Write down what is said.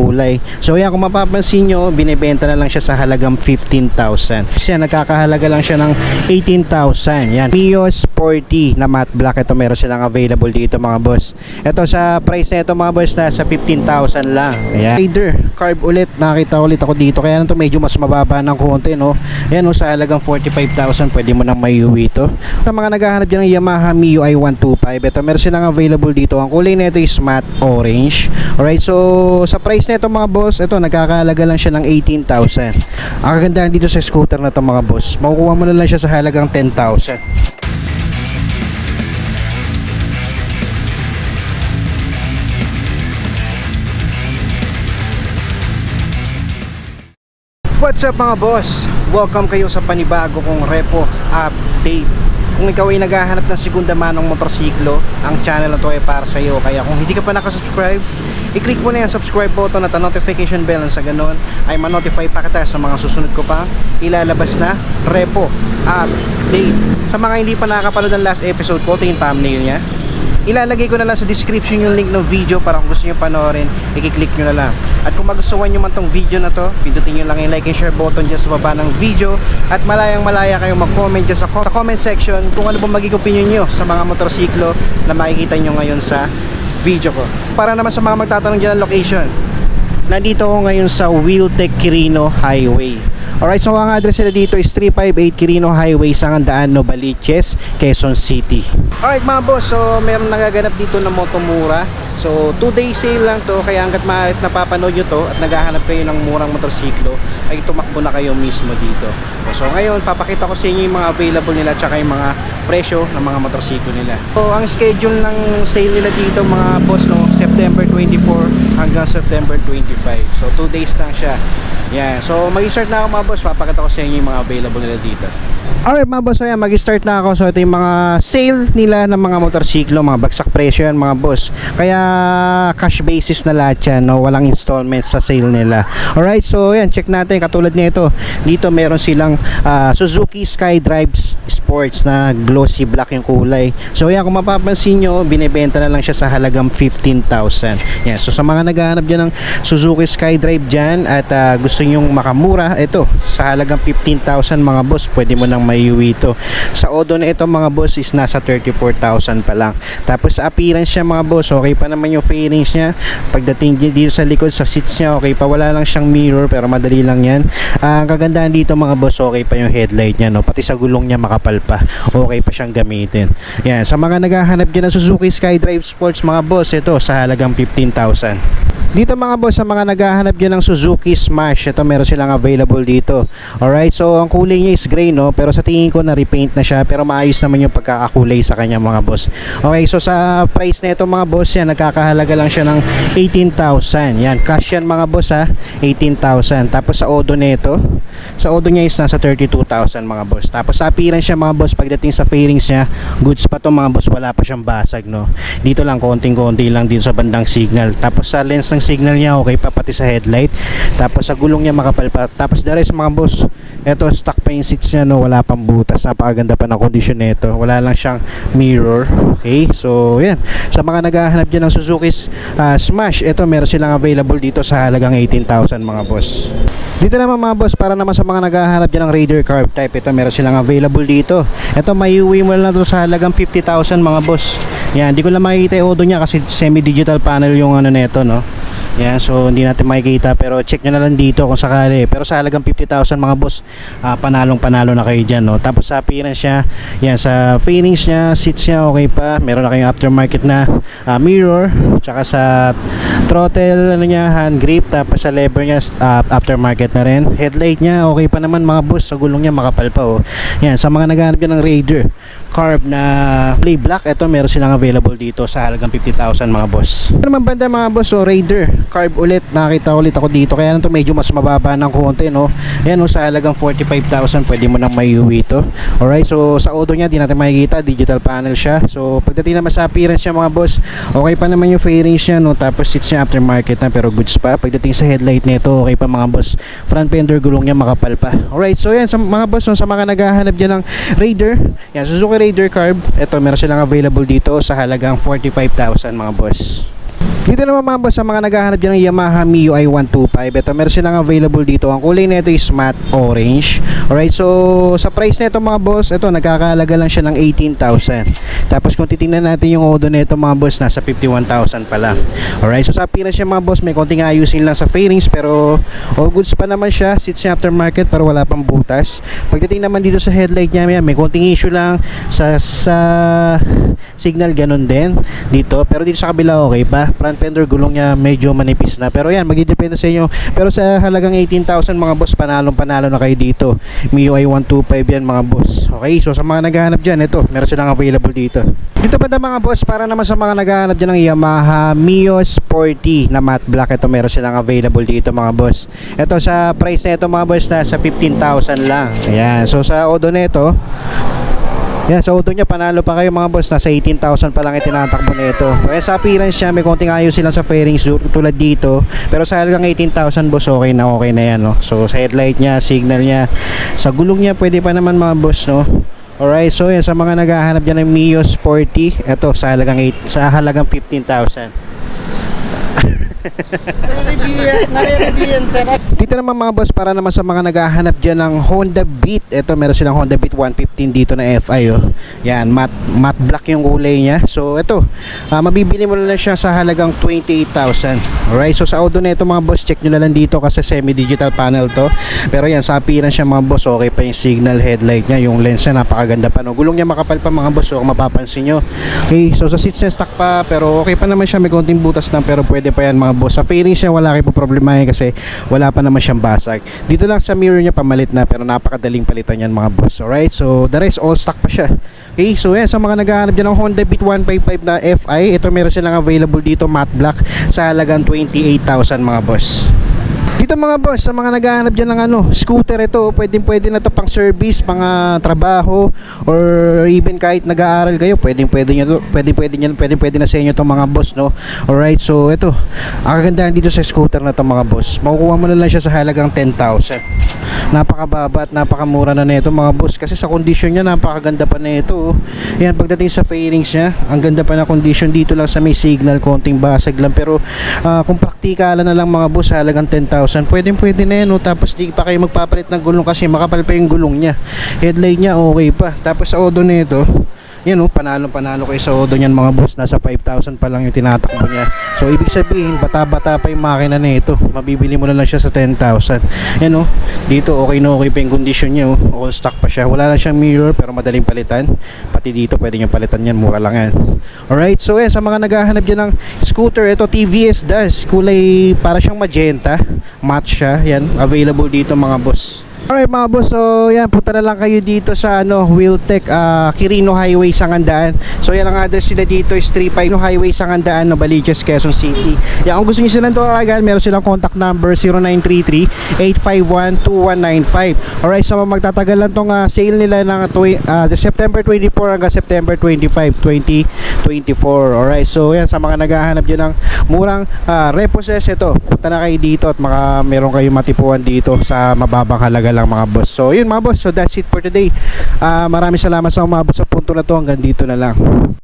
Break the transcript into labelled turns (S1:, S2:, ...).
S1: kulay. So yan, kung mapapansin nyo, binibenta na lang siya sa halagang 15,000. Siya nagkakahalaga lang siya ng 18,000. Yan, Mio Sporty na matte black. Ito meron silang available dito mga boss. Ito sa price na ito mga boss, nasa 15,000 lang. Ayan, Raider carb ulit, nakita ulit ako dito, kaya ito medyo mas mababa ng konti, no. Ayan, no, sa halagang 45,000 pwede mo nang maiuwi ito. Sa mga naghahanap dyan ng Yamaha MIUI 125, ito meron silang available dito. Ang kulay nito is matte orange. Alright, so sa price nito mga boss, ito nagkakahalaga lang siya ng 18,000. Ang kagandahan dito sa scooter na ito mga boss, makukuha mo na lang siya sa halagang 10,000. What's up mga boss? Welcome kayo sa panibago kong repo update. Kung ikaw ay naghahanap ng segunda manong motorsiklo, ang channel na to ay para sa iyo. Kaya kung hindi ka pa nakasubscribe, i-click mo na yung subscribe button at ang notification bell, sa ganun ay ma-notify pa kita sa mga susunod ko pang ilalabas na repo update. Sa mga hindi pa nakakapanood ng last episode ko, ito yung thumbnail niya. Ilalagay ko na lang sa description yung link ng video para kung gusto nyo panoorin, i-click nyo na lang. At kung magustuhan nyo man tong video na to, pindutin nyo lang yung like and share button dyan sa baba ng video. At malayang malaya kayong mag-comment dyan sa comment section kung ano bang magiging opinion nyo sa mga motorsiklo na makikita nyo ngayon sa video ko. Para naman sa mga magtatanong dyan ng location, nandito ako ngayon sa Wheeltech Quirino Highway. Alright, so ang address nila dito is 358 Quirino Highway, Sangandaan, Novaliches, Quezon City. Alright mga boss, so meron nagaganap dito na motomura. So 2-day sale lang to, kaya hanggat napapanood nyo to at naghahanap kayo ng murang motorsiklo, ay tumakbo na kayo mismo dito. So ngayon, papakita ko sa inyo yung mga available nila tsaka yung mga presyo ng mga motorsiklo nila. So ang schedule ng sale nila dito mga boss, no, September 24 hanggang September 25. So 2 days lang siya. Yeah, so mag-start na ako mga boss, papakita ko sa inyo yung mga available nila dito. Alright mga boss, so yan, mag-start na ako. So ito yung mga sale nila ng mga motorsiklo, mga bagsak presyo yan mga boss. Kaya cash basis na lahat yan, no? Walang installments sa sale nila. Alright, so yan, check natin. Katulad nito, dito meron silang Suzuki SkyDrive Sports na glossy black yung kulay. So yan, kung mapapansin nyo, binibenta na lang siya sa halagang 15,000. Yan, so sa mga naghahanap dyan ng Suzuki SkyDrive dyan at gusto nyong makamura, ito sa halagang 15,000 mga boss, pwede mo nang maiuwi ito. Sa Odo na ito mga boss is nasa 34,000 pa lang. Tapos sa appearance niya mga boss, okay pa naman yung fairings niya. Pagdating dito sa likod sa seats niya, okay pa, wala lang siyang mirror pero madali lang yan. Ang kagandahan dito mga boss, okay pa yung headlight niya, no? Pati sa gulong niya makapal pa, okay pa siyang gamitin. Yan, sa mga naghahanap dyan ng Suzuki SkyDrive Sports mga boss, ito sa halagang 15,000. Dito mga boss, sa mga naghahanap dyan ng Suzuki Smash, ito meron silang available dito. Alright, so ang kulay niya is gray, no? Pero sa tingin ko na repaint na siya, pero maayos naman yung pagkakakulay sa kanya mga boss. Okay, so sa price na ito mga boss, yan, nagkakahalaga lang siya ng 18,000. Yan, cash yan mga boss ha, 18,000. Tapos sa Odo nito, sa Odo niya is nasa 32,000 mga boss. Tapos sa appearance siya mga boss, pagdating sa fairings niya, goods pa to mga boss, wala pa siyang basag, no? Dito lang, konting-konti lang dito sa bandang signal. Tapos sa lens ng signal niya, okay pa, pati sa headlight. Tapos sa gulong niya makapal pa. Tapos the rest mga boss, eto stock pa yung seats niya, no? Wala pang butas, napakaganda pa ng kondisyon nito. Wala lang siyang mirror. Okay, so yan, sa mga naghahanap dyan ng Suzuki Smash, eto meron silang available dito sa halagang 18,000 mga boss. Dito naman mga boss, para naman sa mga naghahanap dyan ng Raider Carb type, ito meron silang available dito. Ito may uwi mo lang ito sa halagang 50,000 mga boss. Yan, hindi ko lang makikita yung Odo niya kasi semi-digital panel yung ano neto, no? Yan, so hindi natin makikita, pero check nyo na lang dito kung sakali. Pero sa halagang 50,000 mga boss, panalong panalo na kayo dyan, no? Tapos sa appearance niya, yan, sa fairings niya, seats niya okay pa, meron na kayong aftermarket na mirror, tsaka sa throttle ano niya, hand grip, tapos sa lever niya aftermarket na rin. Headlight niya okay pa naman mga boss, sa gulong niya makapal pa, oh. Yan, sa mga naghahanap dyan ng Raider Carb na play black, ito meron silang available dito sa halagang 50,000 mga boss. Ano naman banda mga boss, so Raider Carb ulit, nakita ulit ako dito, kaya nito medyo mas mababa ng konti, no? Ayan, no, sa halagang 45,000 pwede mo nang maiuwi ito. Alright, so sa Odo niya di natin makikita, digital panel siya. So pagdating naman sa appearance niya mga boss, okay pa naman yung fairings niya, no? Tapos seats niya aftermarket na pero goods pa. Pagdating sa headlight nito, okay pa mga boss, front fender gulong niya makapal pa. Alright, so yan sa mga boss, no, sa mga naghahanap dyan ng Raider, yan, Suzuki Raider Carb, ito meron silang available dito sa halagang 45,000 mga boss. Dito naman mga boss, sa mga naghahanap dyan ng Yamaha MIUI 125, ito meron silang available dito. Ang kulay nito is matte orange. Alright, so sa price nito mga boss, ito nagkakahalaga lang siya ng 18,000. Tapos kung titingnan natin yung odo nito mga boss, nasa 51,000 pa lang. Alright, so sa appearance niya mga boss, may konting ayusin lang sa fairings, pero all goods pa naman siya. Seats niya aftermarket pero wala pang butas. Pagdating naman dito sa headlight niya, may konting issue lang sa signal, ganun din dito. Pero dito sa kabila okay pa. Front fender, gulong niya medyo manipis na, pero yan, magdidepende sa inyo. Pero sa halagang 18,000 mga boss, panalo na kayo dito. MIUI 125 yan mga boss. Okay, so sa mga naghahanap dyan, ito, meron silang available dito. Dito pa mga boss, para naman sa mga naghahanap dyan ng Yamaha Mio Sporty na matte black, ito meron silang available dito mga boss. Ito sa price na ito mga boss, nasa 15,000 lang. Ayan, so sa odo nito, yan, sa auto niya panalo pa kayo mga boss, nasa 18,000 pa lang itinatakbo nito. Kaya sa appearance niya, may konting ayos sila sa fairings tulad dito. Pero sa halagang 18,000 boss, okay na yan, no? So sa headlight niya, signal niya, sa gulong niya, pwede pa naman mga boss, no? Alright, so yan, sa mga naghahanap dyan ng Mio Sporty, ito sa halagang 15,000. Dito naman mga boss, para naman sa mga naghahanap dyan ng Honda Beat, ito meron silang Honda Beat 115 dito na FI, oh. Yan, matte black yung kulay niya. So ito, mabibili mo na lang siya sa halagang 28,000. Alright, so sa auto na ito mga boss, check nyo na lang dito kasi semi-digital panel to. Pero yan, sa appearance siya mga boss, okay pa yung signal, headlight niya, yung lens niya napakaganda pa, no? Gulong niya makapal pa mga boss, so kung mapapansin nyo. Okay, so sa seats niya stock pa, pero okay pa naman siya, may konting butas lang, pero pwede pa yan mga boss. Sa fairings niya wala kayo po problema kasi wala pa naman siyang basag. Dito lang sa mirror niya pamalit na, pero napakadaling palitan yan mga boss. Alright, so the rest all stock pa siya. Okay, so yan, sa mga naghahanap dyan ng Honda Beat 155 na FI, ito meron silang available dito matte black sa halagang 28,000 mga boss. Dito mga boss, sa mga naghahanap dyan ng scooter, ito pwede na to pang service, mga trabaho, or even kahit nag-aaral kayo, pwede na sa inyo itong mga boss, no? Alright, so ito, ang kagandahan dito sa scooter na to mga boss, makukuha mo na lang siya sa halagang 10,000. Napakababa at napakamura na nito mga boss, kasi sa condition niya napakaganda pa nito, oh. Yan, pagdating sa fairings niya, ang ganda pa na condition. Dito lang sa may signal, konting basag lang, pero kung praktikalan na lang mga boss, halagang 10,000, pwede na yan, no? Tapos di pa kayo magpapalit ng gulong kasi makapal pa yung gulong niya, headlight niya okay pa. Tapos sa odo nito, yan, no, panalo kayo sa odo niyan mga boss, nasa 5,000 pa lang yung tinatakbo niya. So ibig sabihin, bata-bata pa yung makina nito, mabibili mo na lang siya sa 10,000. Yan, no, dito okay pa yung condition niya, oh. All stock pa siya, wala lang siyang mirror pero madaling palitan. Pati dito pwede nyo palitan yan, mura lang yan. Alright, so yan, sa mga naghahanap dyan ng scooter, ito TVS Dust, kulay para siyang magenta, matte siya. Yan, available dito mga boss. Alright mga boss, so yan, punta na lang kayo dito sa Wheeltech, Quirino Highway, Sangandaan. So yan, ang address nila dito is 35 Highway, Sangandaan, Novaliches, Quezon City. Yan, kung gusto niyo silang tawagan, meron silang contact number 0933-851-2195. Alright, so magtatagal lang tong sale nila ng September 24 hanggang September 25, 2024. Alright, so yan, sa mga naghahanap dyan ng murang reposes, ito, punta na kayo dito at meron kayo matipuan dito sa mababang halaga lang mga boss. So yun mga boss, so that's it for today. Maraming salamat sa umabot sa punto na to, hanggang dito na lang.